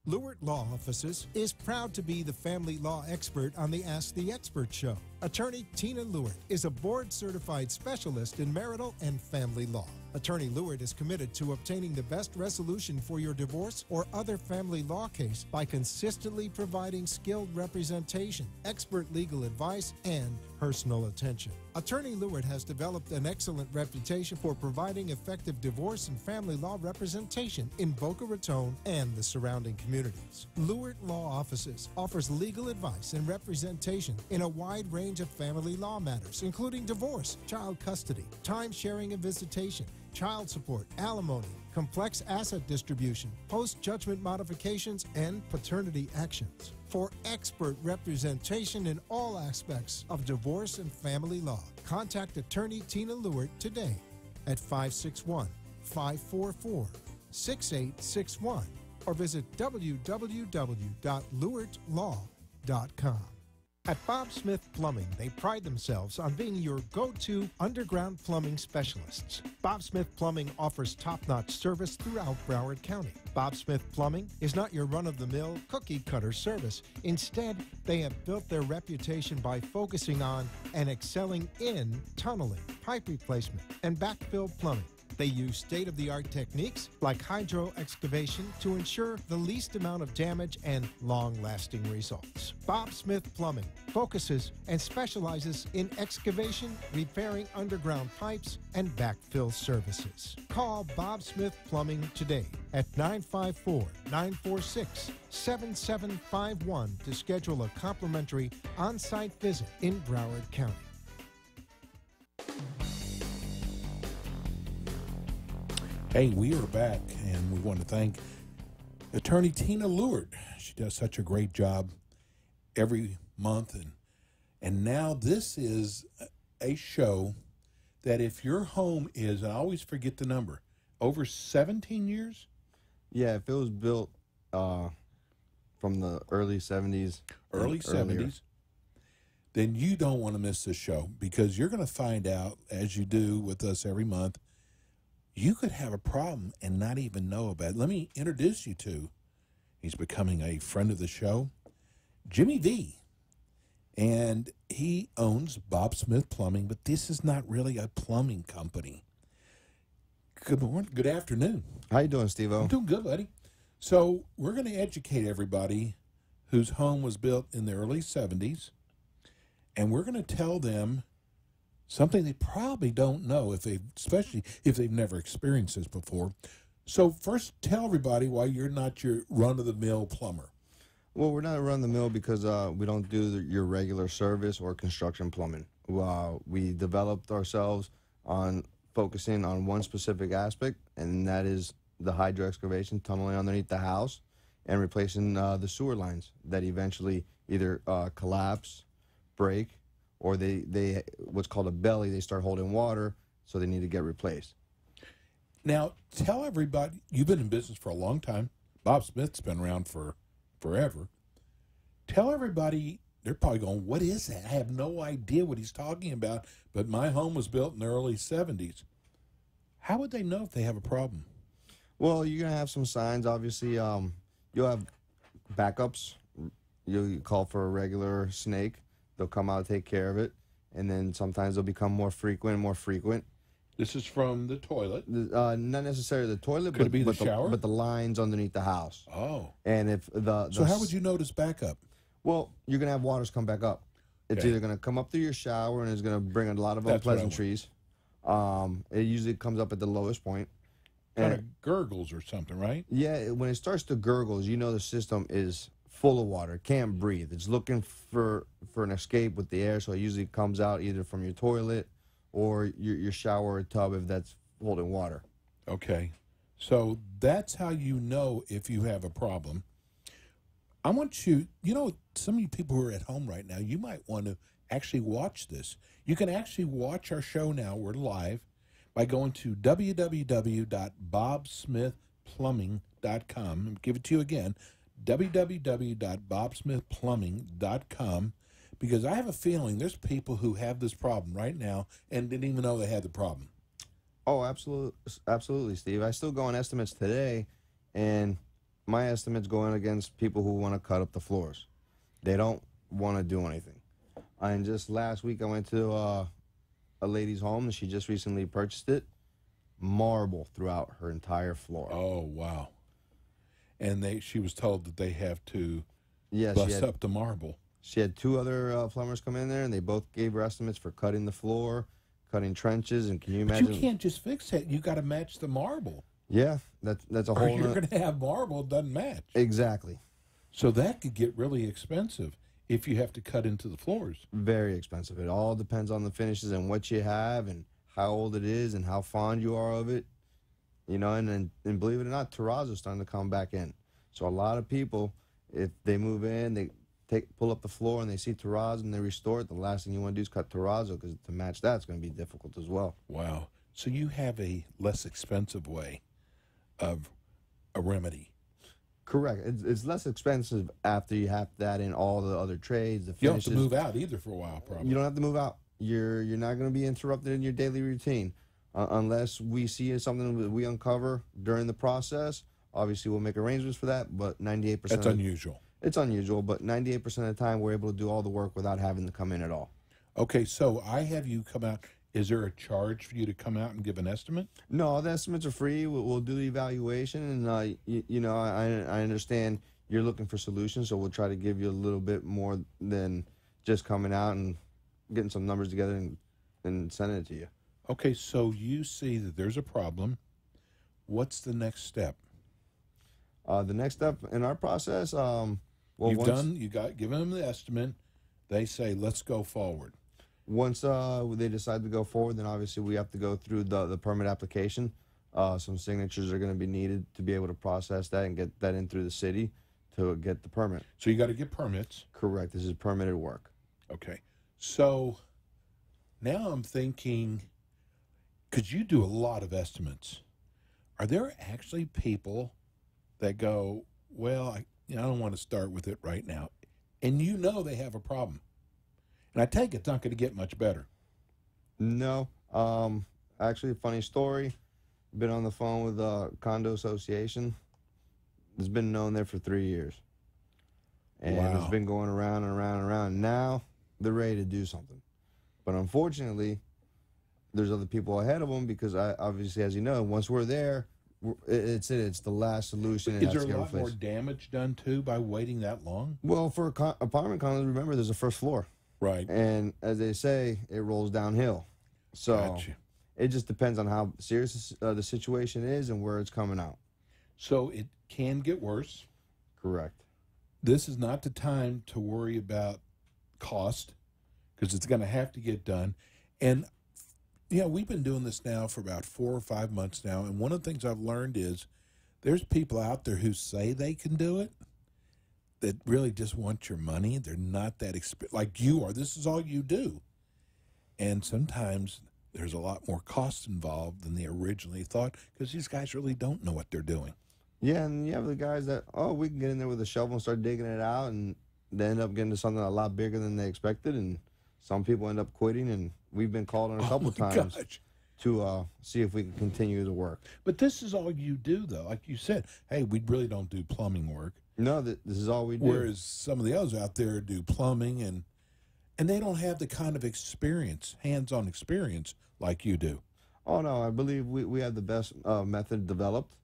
Lewert Law Offices is proud to be the family law expert on the Ask the Expert show. Attorney Tina Lewert is a board-certified specialist in marital and family law. Attorney Lewert is committed to obtaining the best resolution for your divorce or other family law case by consistently providing skilled representation, expert legal advice, and personal attention. Attorney Lewert has developed an excellent reputation for providing effective divorce and family law representation in Boca Raton and the surrounding communities. Lewert Law Offices offers legal advice and representation in a wide range of family law matters, including divorce, child custody, time sharing and visitation, child support, alimony, complex asset distribution, post-judgment modifications, and paternity actions. For expert representation in all aspects of divorce and family law, contact Attorney Tina Lewert today at 561-544-6861 or visit www.lewertlaw.com. At Bob Smith Plumbing, they pride themselves on being your go-to underground plumbing specialists. Bob Smith Plumbing offers top-notch service throughout Broward County. Bob Smith Plumbing is not your run-of-the-mill cookie-cutter service. Instead, they have built their reputation by focusing on and excelling in tunneling, pipe replacement, and backfill plumbing. They use state-of-the-art techniques like hydro excavation to ensure the least amount of damage and long-lasting results. Bob Smith Plumbing focuses and specializes in excavation, repairing underground pipes, and backfill services. Call Bob Smith Plumbing today at 954-946-7751 to schedule a complimentary on-site visit in Broward County. Hey, we are back, and we want to thank Attorney Tina Lewert. She does such a great job every month, and now this is a show that if your home is, and I always forget the number, over 17 years? Yeah, if it was built from the early 70s. Early 70s. Then you don't want to miss this show, because you're going to find out, as you do with us every month, you could have a problem and not even know about it. Let me introduce you to, he's becoming a friend of the show, Jimmy V. And he owns Bob Smith Plumbing, but this is not really a plumbing company. Good morning. Good afternoon. How you doing, Steve-O? I'm doing good, buddy. So we're going to educate everybody whose home was built in the early 70s, and we're going to tell them something they probably don't know, especially if they've never experienced this before. So first, tell everybody why you're not your run-of-the-mill plumber. Well, we're not run-of-the-mill because we don't do your regular service or construction plumbing. We developed ourselves on focusing on one specific aspect, and that is the hydro excavation, tunneling underneath the house, and replacing the sewer lines that eventually either collapse, break, or they what's called a belly, they start holding water, so they need to get replaced. Now, tell everybody, you've been in business for a long time. Bob Smith's been around for forever. Tell everybody, they're probably going, what is that? I have no idea what he's talking about, but my home was built in the early 70s. How would they know if they have a problem? Well, you're going to have some signs, obviously. You'll have backups. You call for a regular snake. They'll come out and take care of it, and then sometimes they'll become more frequent. This is from the toilet? Not necessarily the toilet, Could it be the shower? but the lines underneath the house. Oh. And if So how would you notice backup? Well, you're going to have waters come back up. It's Okay. either going to come up through your shower, and it's going to bring a lot of unpleasantries. It usually comes up at the lowest point. Kind of gurgles or something, right? Yeah, when it starts to gurgles, you know the system is full of water, can't breathe. It's looking for an escape with the air, so it usually comes out either from your toilet or your shower or tub if that's holding water. Okay. So that's how you know if you have a problem. I want you, some of you people who are at home right now, you might want to actually watch this. You can actually watch our show now. We're live by going to www.bobsmithplumbing.com. I'll give it to you again, www.bobsmithplumbing.com, because I have a feeling there's people who have this problem right now and didn't even know they had the problem. Oh, absolutely, Steve. I still go on estimates today, and my estimates going against people who want to cut up the floors. They don't want to do anything. And just last week, I went to a lady's home, and she just recently purchased it. Marble throughout her entire floor. Oh, wow. And she was told that they have to Yeah, bust up the marble. she had two other plumbers come in there, and they both gave her estimates for cutting the floor, cutting trenches, and can you But imagine? you can't just fix that. You got to match the marble. Yeah, that's a Or whole. you're going to have marble that doesn't match. Exactly. So that could get really expensive if you have to cut into the floors. Very expensive. It all depends on the finishes and what you have and how old it is and how fond you are of it. You know, and believe it or not, terrazzo's starting to come back in. So a lot of people, if they move in, they pull up the floor and they see terrazzo and they restore it, the last thing you want to do is cut terrazzo, because to match that, it's going to be difficult as well. Wow. So you have a less expensive way of a remedy. Correct. It's less expensive after you have that in all the other trades, the You don't finishes. have to move out either for a while, probably. You don't have to move out. You're not going to be interrupted in your daily routine unless we see something that we uncover during the process. Obviously, we'll make arrangements for that, but 98%. That's unusual. It's unusual, but 98% of the time, we're able to do all the work without having to come in at all. Okay, so I have you come out. Is there a charge for you to come out and give an estimate? No, all the estimates are free. We'll do the evaluation, and you know, I understand you're looking for solutions, so we'll try to give you a little bit more than just coming out and getting some numbers together and sending it to you. Okay, so you see that there's a problem. What's the next step? The next step in our process, well, given them the estimate. They say, let's go forward. Once they decide to go forward, then obviously we have to go through the permit application. Some signatures are going to be needed to be able to process that and get that in through the city to get the permit. So you got to get permits. Correct. This is permitted work. Okay. So now I'm thinking, because you do a lot of estimates, are there actually people that go, well, I don't want to start with it right now, and you know they have a problem? And I take it's not going to get much better. No. Actually, a funny story. Been on the phone with a condo association. It's been known there for 3 years. And It's been going around and around and around. Now they're ready to do something. But unfortunately, there's other people ahead of them because, obviously, as you know, once we're there, it's the last solution. Is there a lot more damage done, too, by waiting that long? Well, for apartment condos, remember, there's a first floor. Right. And as they say, it rolls downhill. So Gotcha. It just depends on how serious the situation is and where it's coming out. So it can get worse. Correct. This is not the time to worry about cost because it's going to have to get done. And, we've been doing this now for about 4 or 5 months now. And one of the things I've learned is there's people out there who say they can do it that really just want your money. They're not that like you are. This is all you do. And sometimes there's a lot more cost involved than they originally thought because these guys really don't know what they're doing. Yeah, and you have the guys that, we can get in there with a shovel and start digging it out, and they end up getting to something a lot bigger than they expected, and some people end up quitting, and we've been called on a couple times to see if we can continue the work. But this is all you do, though. Like you said, hey, we really don't do plumbing work. No, this is all we do. Whereas some of the others out there do plumbing, and they don't have the kind of experience, hands-on experience like you do. Oh, no, I believe we have the best method developed.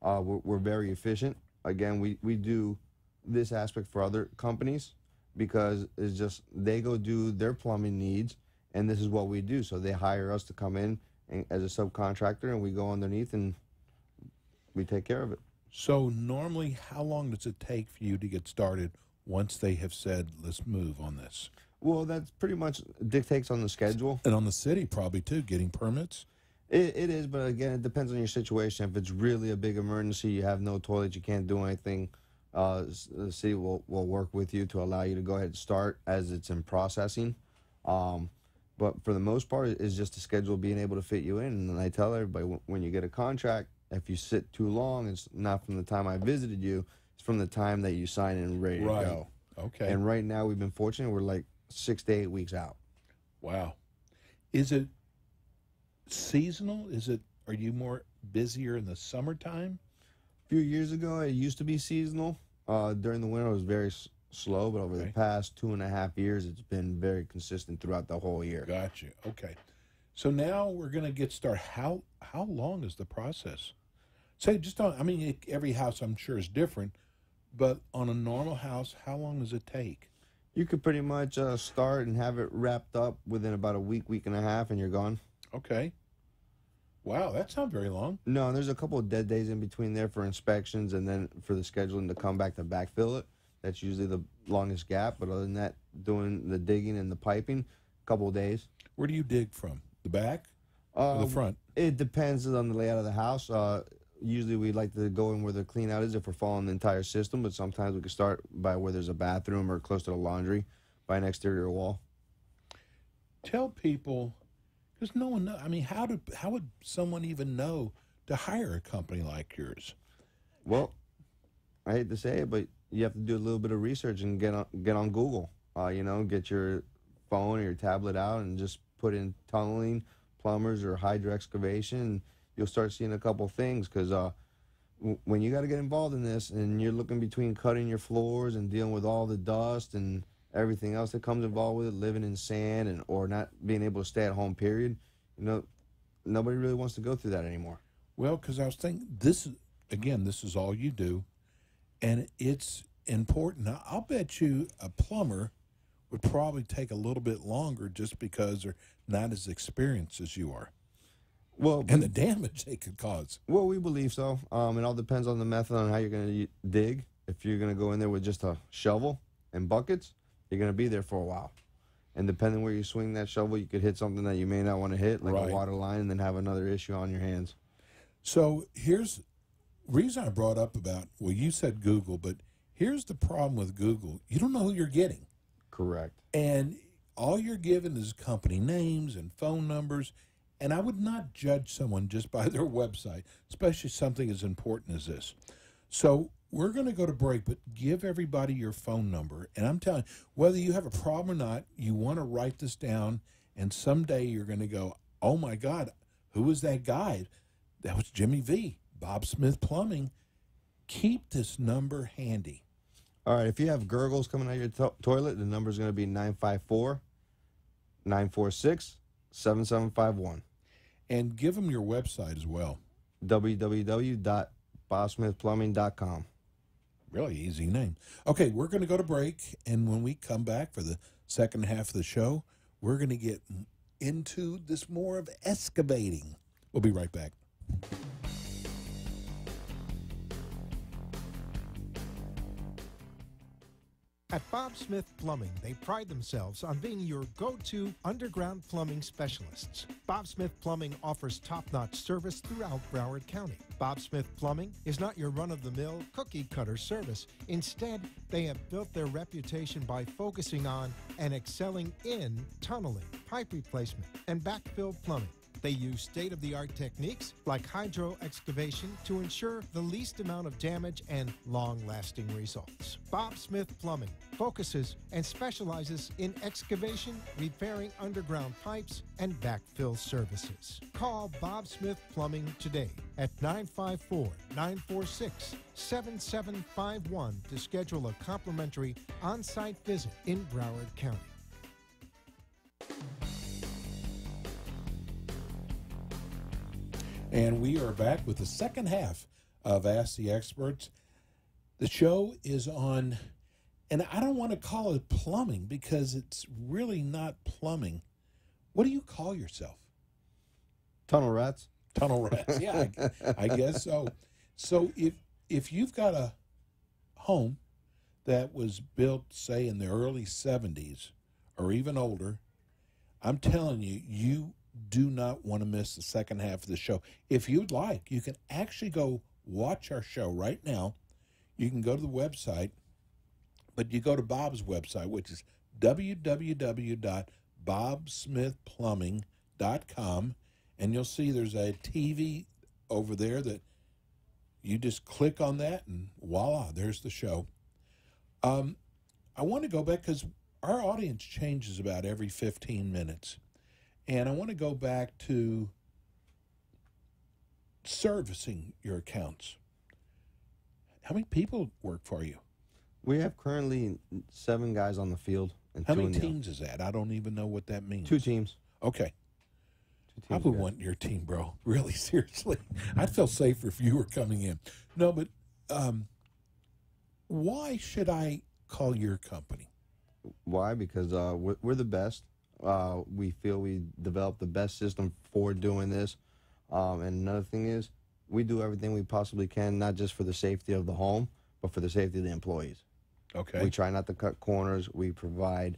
We're very efficient. Again, we do this aspect for other companies because it's just they go do their plumbing needs, and this is what we do. So they hire us to come in as a subcontractor, and we go underneath and we take care of it. So normally, how long does it take for you to get started once they have said, let's move on this? Well, that's pretty much dictates on the schedule. And on the city, probably, too, getting permits? It is, but again, it depends on your situation. If it's really a big emergency, you have no toilet, you can't do anything, the city will work with you to allow you to go ahead and start as it's in processing. But for the most part, it's just the schedule being able to fit you in. And I tell everybody, when you get a contract, if you sit too long, it's not from the time I visited you, it's from the time that you sign in and ready to go. Okay. And right now, we've been fortunate. We're like 6 to 8 weeks out. Wow. Is it seasonal? Are you more busier in the summertime? few years ago, it used to be seasonal. During the winter, it was very slow, but over the Okay. past 2.5 years, it's been very consistent throughout the whole year. Got you. Okay. So now we're going to get started. How long is the process? Say just on. I mean, every house I'm sure is different, but on a normal house, how long does it take? You could pretty much start and have it wrapped up within about a week and a half, and you're gone. Okay. Wow, that's not very long. No, there's a couple of dead days in between there for inspections and then for the scheduling to come back to backfill it. That's usually the longest gap. But other than that, doing the digging and the piping, a couple of days. Where do you dig from? The back or the front? It depends on the layout of the house. Usually we like to go in where the clean out is if we're following the entire system, but sometimes we can start by where there's a bathroom or close to the laundry by an exterior wall. Tell people, because no one knows. I mean, how would someone even know to hire a company like yours? Well, I hate to say it, but you have to do a little bit of research and get on Google. Get your phone or your tablet out and just put in tunneling, plumbers, or hydro excavation. And you'll start seeing a couple things because when you got to get involved in this and you're looking between cutting your floors and dealing with all the dust and everything else that comes involved with it, living in sand and or not being able to stay at home, period, nobody really wants to go through that anymore. Well, because I was thinking, this is all you do, and it's important. Now, I'll bet you a plumber would probably take a little bit longer just because they're not as experienced as you are. Well, And the damage they could cause. Well, we believe so. It all depends on the method on how you're going to dig. If you're going to go in there with just a shovel and buckets, you're going to be there for a while. And depending where you swing that shovel, you could hit something that you may not want to hit, like Right. a water line, and then have another issue on your hands. So here's the reason I brought up about, well, you said Google, but here's the problem with Google. You don't know who you're getting. Correct. And all you're given is company names and phone numbers. And I would not judge someone just by their website, especially something as important as this. So we're going to go to break, but give everybody your phone number. And I'm telling you, whether you have a problem or not, you want to write this down. And someday you're going to go, oh, my God, who was that guy? That was Jimmy V, Bob Smith Plumbing. Keep this number handy. All right, if you have gurgles coming out of your toilet, the number is going to be 954-946-7751. And give them your website as well. www.bobsmithplumbing.com. Really easy name. Okay, we're going to go to break, and when we come back for the second half of the show, we're going to get into this more of excavating. We'll be right back. At Bob Smith Plumbing, they pride themselves on being your go-to underground plumbing specialists. Bob Smith Plumbing offers top-notch service throughout Broward County. Bob Smith Plumbing is not your run-of-the-mill cookie-cutter service. Instead, they have built their reputation by focusing on and excelling in tunneling, pipe replacement, and backfill plumbing. They use state-of-the-art techniques like hydro excavation to ensure the least amount of damage and long-lasting results. Bob Smith Plumbing focuses and specializes in excavation, repairing underground pipes, and backfill services. Call Bob Smith Plumbing today at 954-946-7751 to schedule a complimentary on-site visit in Broward County. And we are back with the second half of Ask the Experts. The show is on, and I don't want to call it plumbing because it's really not plumbing. What do you call yourself? Tunnel rats. Tunnel rats. Yeah, I guess so. So if you've got a home that was built, say, in the early 70s or even older, I'm telling you, you do not want to miss the second half of the show. If you'd like, you can actually go watch our show right now. You can go to the website, but you go to Bob's website, which is www.bobsmithplumbing.com, and you'll see there's a TV over there that you just click on that, and voila, there's the show. I want to go back because our audience changes about every 15 minutes. And I want to go back to servicing your accounts. How many people work for you? We have currently 7 guys on the field and How 2 many in the teams is that? I don't even know what that means. 2 teams. Okay. 2 I teams. would yeah. want your team, bro. Really, seriously. I'd feel safer if you were coming in. No, but why should I call your company? Why? Because we're the best. We feel we developed the best system for doing this. And another thing is, we do everything we possibly can, not just for the safety of the home, but for the safety of the employees. Okay. We try not to cut corners. We provide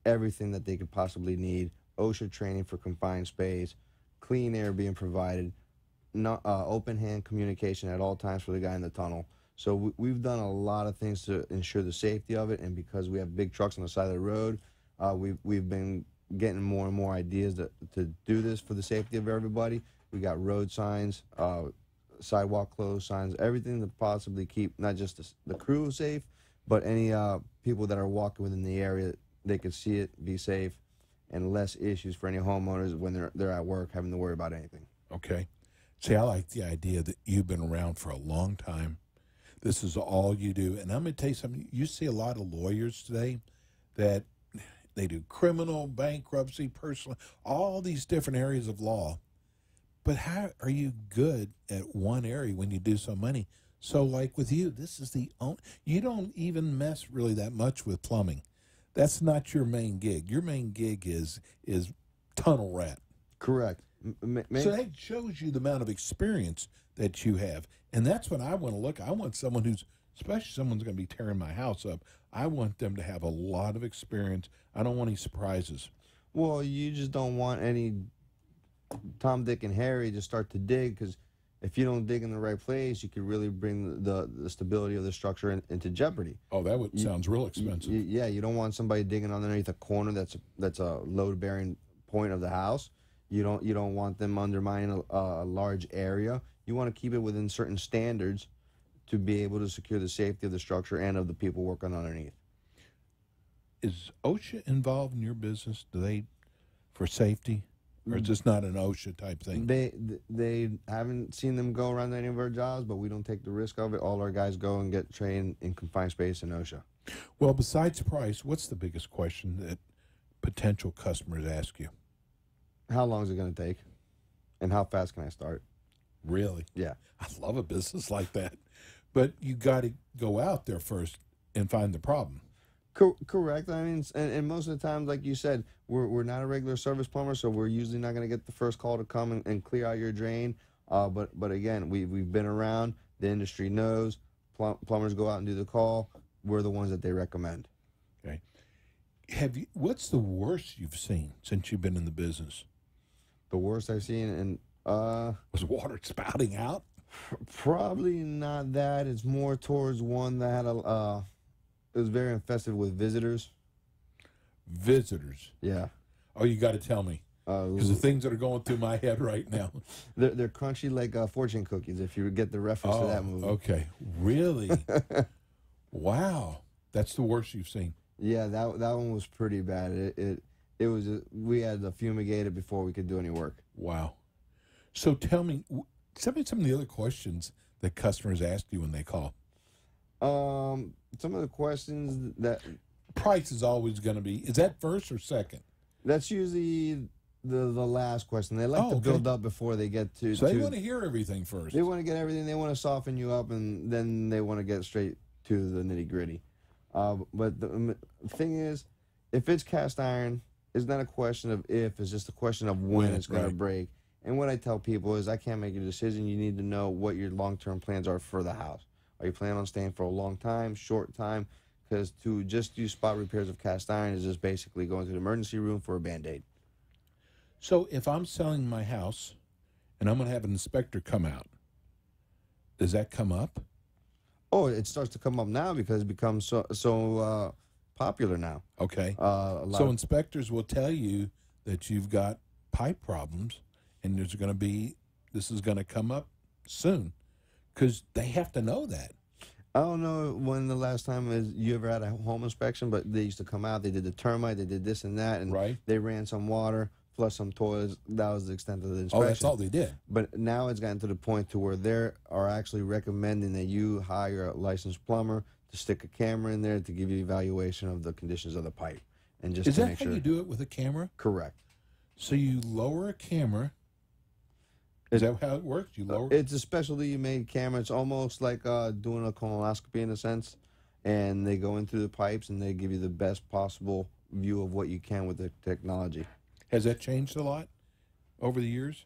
everything that they could possibly need. OSHA training for confined space, clean air being provided, open hand communication at all times for the guy in the tunnel. So we've done a lot of things to ensure the safety of it, and because we have big trucks on the side of the road, we've been getting more and more ideas to do this for the safety of everybody. We got road signs, sidewalk closed signs, everything to possibly keep not just the crew safe, but any people that are walking within the area, they could see it, be safe, and less issues for any homeowners when they're at work having to worry about anything. Okay. See, I like the idea that you've been around for a long time. This is all you do. And I'm going to tell you something. You see a lot of lawyers today that they do criminal, bankruptcy, personal, all these different areas of law. But how are you good at one area when you do so many? So like with you, this is you don't even mess really that much with plumbing. That's not your main gig. Your main gig is tunnel rat. Correct. So that shows you the amount of experience that you have. And that's what I want to look. I want someone who's, especially someone's going to be tearing my house up, I want them to have a lot of experience. I don't want any surprises. Well, you just don't want any Tom, Dick, and Harry to start to dig, because if you don't dig in the right place, you could really bring the stability of the structure into jeopardy. Oh, that sounds real expensive. Yeah, you don't want somebody digging underneath a corner that's a load-bearing point of the house. You don't want them undermining a large area. You want to keep it within certain standards to be able to secure the safety of the structure and of the people working underneath. Is OSHA involved in your business? Do they, for safety? Or is this not an OSHA type thing? They haven't seen them go around any of our jobs, but we don't take the risk of it. All our guys go and get trained in confined space and OSHA. Well, besides price, what's the biggest question that potential customers ask you? How long is it going to take? And how fast can I start? Really? Yeah. I love a business like that. But you got to go out there first and find the problem. Correct. I mean, and most of the time, like you said, we're not a regular service plumber, so we're usually not going to get the first call to come and clear out your drain. But again, we've been around. The industry knows. Plumbers go out and do the call. We're the ones that they recommend. Okay. What's the worst you've seen since you've been in the business? The worst I've seen, and Was water spouting out? probably not that. It's more towards one that had it was very infested with visitors. Visitors. Yeah. Oh, you got to tell me. Because the things that are going through my head right now. They're crunchy like fortune cookies, if you get the reference to that movie. Okay. Really? Wow. That's the worst you've seen. Yeah, that one was pretty bad. It was we had to fumigate it before we could do any work. Wow. So tell me some of the other questions that customers ask you when they call. Some of the questions that Price is always going to be, is that first or second? that's usually the last question. They like to build up before they get to. So they want to hear everything first. They want to get everything. They want to soften you up, and then they want to get straight to the nitty gritty. But the thing is, if it's cast iron, it's not a question of if; it's just a question of when it's going to break. And what I tell people is, I can't make a decision. You need to know what your long-term plans are for the house. Are you planning on staying for a long time, short time? Because to just do spot repairs of cast iron is just basically going to the emergency room for a Band-Aid. So if I'm selling my house and I'm going to have an inspector come out, does that come up? Oh, it starts to come up now because it becomes so popular now. Okay. So inspectors will tell you that you've got pipe problems and this is going to come up soon because they have to know that. I don't know when the last time is you ever had a home inspection, but they used to come out, they did the termite, they did this and that, and Right. they ran some water, plus some toilets. That was the extent of the Oh, inspection. that's all they did. But now it's gotten to the point to where they are actually recommending that you hire a licensed plumber to stick a camera in there to give you evaluation of the conditions of the pipe, and just Is to that make how sure. you do it with a camera? Correct. So you lower a camera. Is that how it works? You lower. It's a specially made camera. It's almost like doing a colonoscopy in a sense, and they go in through the pipes and they give you the best possible view of what you can with the technology. Has that changed a lot over the years?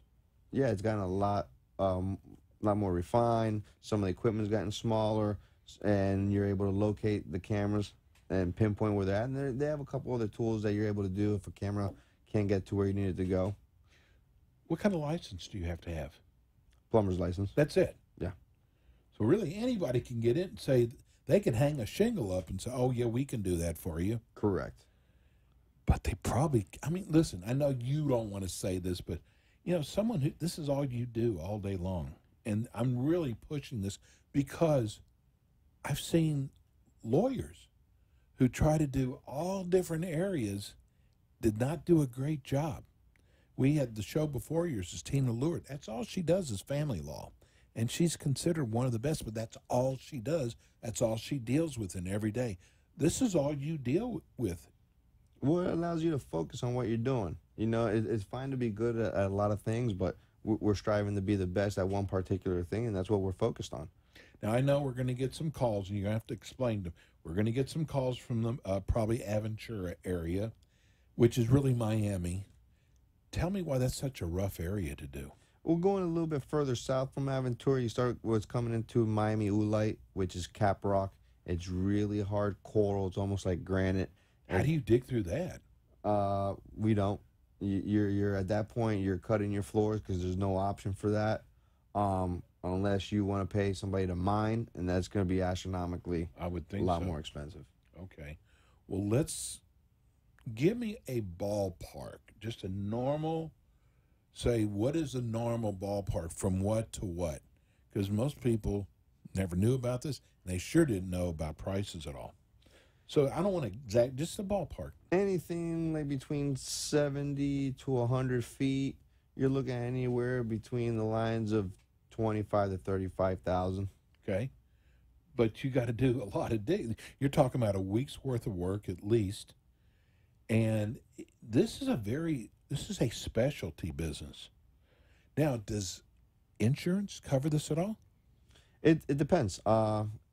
Yeah, it's gotten a lot more refined. Some of the equipment's gotten smaller, and you're able to locate the cameras and pinpoint where they're at. And they have a couple other tools that you're able to do if a camera can't get to where you need it to go. What kind of license do you have to have? Plumber's license. That's it. Yeah. So really anybody can get in and say, they can hang a shingle up and say, oh, yeah, we can do that for you. Correct. But they probably, I mean, listen, I know you don't want to say this, but, you know, someone who, this is all you do all day long. And I'm really pushing this because I've seen lawyers who try to do all different areas, did not do a great job. We had the show before yours is Tina Lewert. That's all she does is family law. And she's considered one of the best, but that's all she does. That's all she deals with in every day. This is all you deal with. Well, it allows you to focus on what you're doing. You know, it's fine to be good at a lot of things, but we're striving to be the best at one particular thing, and that's what we're focused on. Now, I know we're going to get some calls, and you're going to have to explain them. We're going to get some calls from the probably Aventura area, which is really Miami. Tell me why that's such a rough area to do. We're going a little bit further south from Aventura. You start what's coming into Miami Oolite, which is Cap Rock. It's really hard coral. It's almost like granite. How do you dig through that? We don't. You're at that point. You're cutting your floors because there's no option for that, unless you want to pay somebody to mine, and that's going to be astronomically. I would think a lot so. more expensive. Okay. Well, let's give me a ballpark. Just a normal, say, what is a normal ballpark from what to what? Because most people never knew about this, and they sure didn't know about prices at all. So I don't want to exact, just a ballpark. Anything like between 70 to 100 feet, you're looking at anywhere between the lines of 25 to 35,000. Okay. But you got to do a lot of digging. You're talking about a week's worth of work at least. And this is a specialty business. Now, does insurance cover this at all? It depends.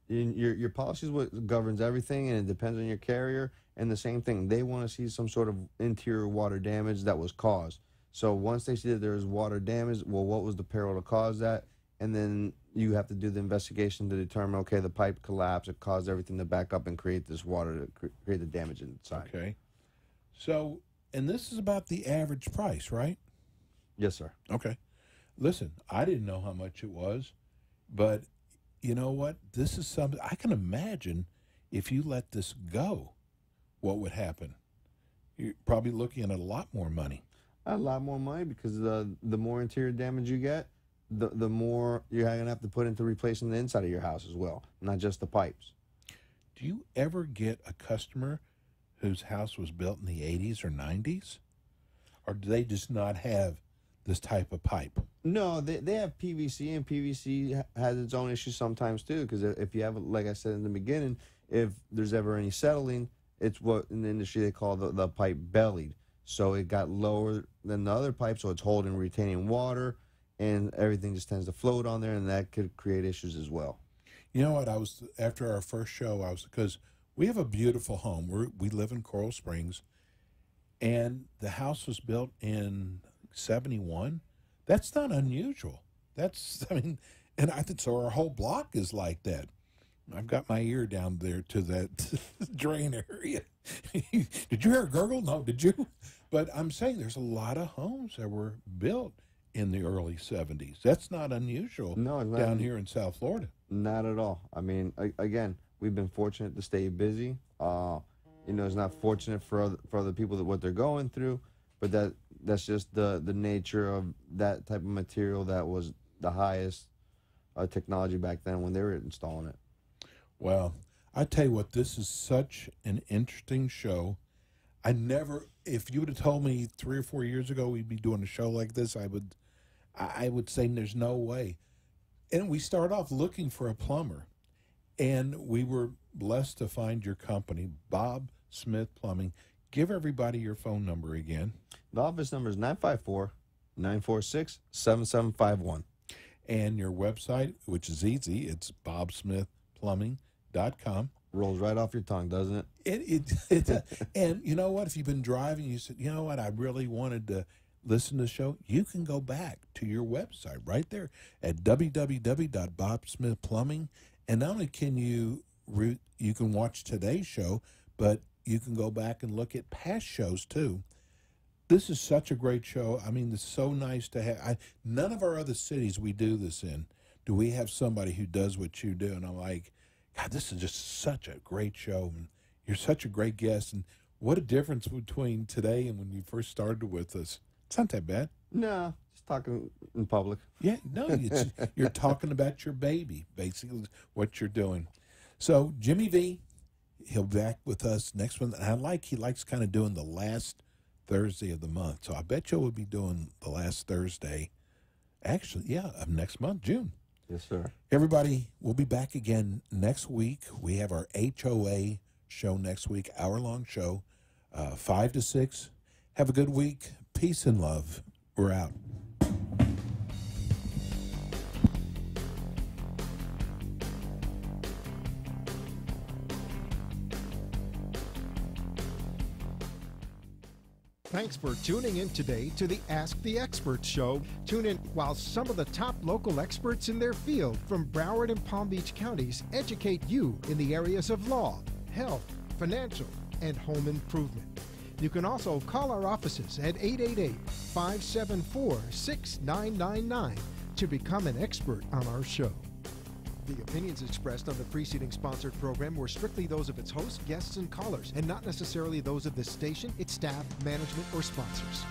Your policy is what governs everything, and it depends on your carrier. And the same thing, they want to see some sort of interior water damage that was caused. So once they see that there is water damage, well, what was the peril to cause that? And then you have to do the investigation to determine, okay, the pipe collapsed, it caused everything to back up and create this water to create the damage inside. Okay. So, and this is about the average price, right? Yes, sir. Okay. Listen, I didn't know how much it was, but you know what? This is something I can imagine if you let this go, what would happen? You're probably looking at a lot more money. A lot more money because the more interior damage you get, the more you're going to have to put into replacing the inside of your house as well, not just the pipes. Do you ever get a customer whose house was built in the 80s or 90s? Or do they just not have this type of pipe? No, they have PVC, and PVC has its own issues sometimes too, because if you have, like I said in the beginning, if there's ever any settling, it's what in the industry they call the pipe bellied. So it got lower than the other pipe, so it's holding, retaining water, and everything just tends to float on there, and that could create issues as well. You know what? After our first show, because we have a beautiful home. We live in Coral Springs, and the house was built in 71. That's not unusual. And I think so. Our whole block is like that. I've got my ear down there to that drain area. Did you hear a gurgle? No, did you? But I'm saying there's a lot of homes that were built in the early 70s. That's not unusual. No, it's not. Down here in South Florida. Not at all. I mean, again, we've been fortunate to stay busy. It's not fortunate for other people that what they're going through, but that's just the nature of that type of material that was the highest technology back then when they were installing it. Well, I tell you what, this is such an interesting show. I never, if you would have told me 3 or 4 years ago we'd be doing a show like this, I would say there's no way. And we start off looking for a plumber, and we were blessed to find your company, Bob Smith Plumbing. Give everybody your phone number again. The office number is 954-946-7751. And your website, which is easy, it's bobsmithplumbing.com. Rolls right off your tongue, doesn't it? And you know what? If you've been driving, you said, you know what, I really wanted to listen to the show, you can go back to your website right there at www.bobsmithplumbing. And not only can you can watch today's show, but you can go back and look at past shows too. This is such a great show. I mean, it's so nice to have. None of our other cities we do this in do we have somebody who does what you do. And I'm like, God, this is just such a great show. And you're such a great guest. And what a difference between today and when you first started with us. It's not that bad. No, just talking in public. Yeah, no, you're talking about your baby, basically, what you're doing. So Jimmy V, he'll be back with us next month. And he likes kind of doing the last Thursday of the month. So I bet you we'll be doing the last Thursday, actually, of next month, June. Yes, sir. Everybody, we'll be back again next week. We have our HOA show next week, hour-long show, 5 to 6. Have a good week. Peace and love. We're out. Thanks for tuning in today to the Ask the Expert show. Tune in while some of the top local experts in their field from Broward and Palm Beach counties educate you in the areas of law, health, financial, and home improvement. You can also call our offices at 888-574-6999 to become an expert on our show. The opinions expressed on the preceding sponsored program were strictly those of its hosts, guests, and callers, and not necessarily those of this station, its staff, management, or sponsors.